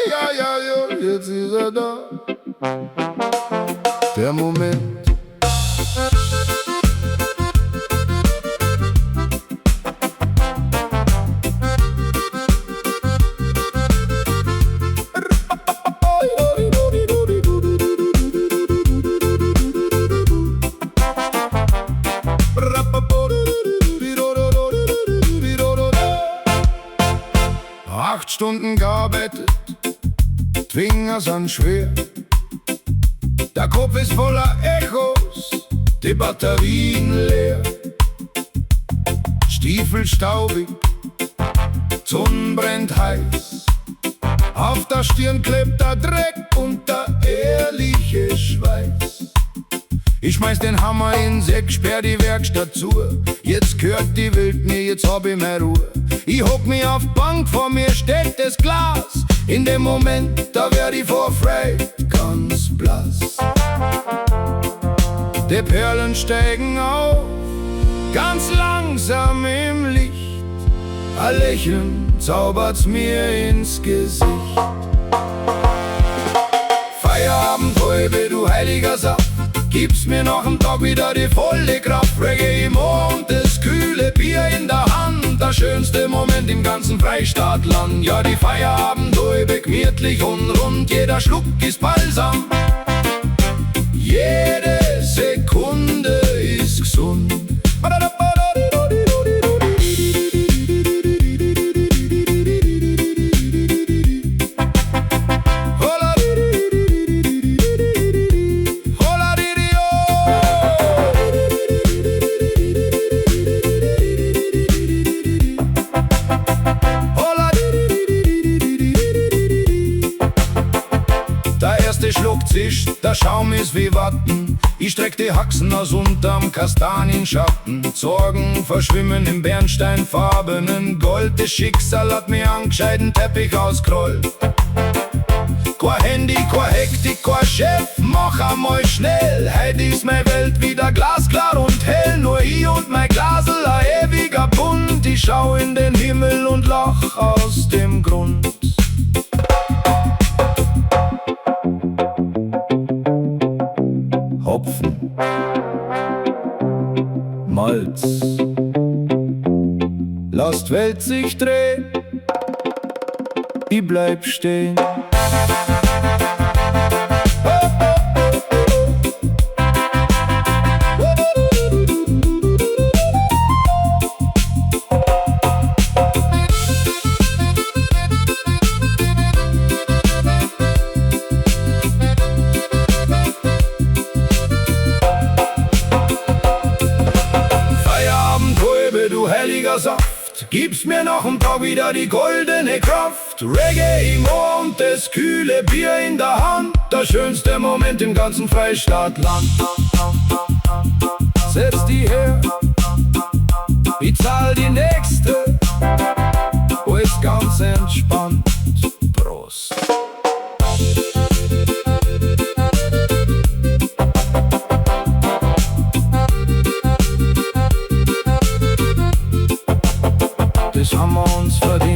Ja, ja, ja, jetzt ist er da. Der Moment. Acht Stunden gearbeitet, Finger sind schwer. Der Kopf ist voller Echos, die Batterien leer. Stiefel staubig, Sonne brennt heiß. Auf der Stirn klebt der Dreck und der ehrliche Schweiß. Ich schmeiß den Hammer in Säck, sperr die Werkstatt zu. Jetzt gehört die Welt mir, jetzt hab ich mehr Ruhe. Ich hock mich auf Bank, vor mir steht das Glas. In dem Moment, da werd ich vor Freude ganz blass. Die Perlen steigen auf, ganz langsam im Licht. Ein Lächeln zaubert's mir ins Gesicht. Feierabend, Häube, du heiliger Saft, gibst mir noch am Tag wieder die volle Kraft. Reggae im Ohr und das kühle Bier in der Hand, der schönste Moment im ganzen Freistaatland. Ja, die Feierabendhäube gemütlich und rund, jeder Schluck ist Balsam. Jede Sekunde ist gesund. Der erste Schluck zischt, der Schaum ist wie Watten. Ich streck die Haxen aus unterm Kastanienschatten. Sorgen verschwimmen im bernsteinfarbenen Gold. Das Schicksal hat mir einen gescheiten Teppich ausgerollt. Kein Handy, kein Hektik, kein Chef, mach einmal schnell. Heute ist meine Welt wieder glasklar und hell. Nur ich und mein Glasl, ein ewiger Bund. Ich schau in den Himmel und lach aus dem Grund. Hopfen, Malz, lasst Welt sich drehen, ich bleib stehen. Du heiliger Saft, gibst mir noch am Tag wieder die goldene Kraft. Reggae im Ohr und das kühle Bier in der Hand, der schönste Moment im ganzen Freistaatland. Setz die her, ich zahl die nächste, alles ganz entspannt. Prost. Das haben wir uns verdient.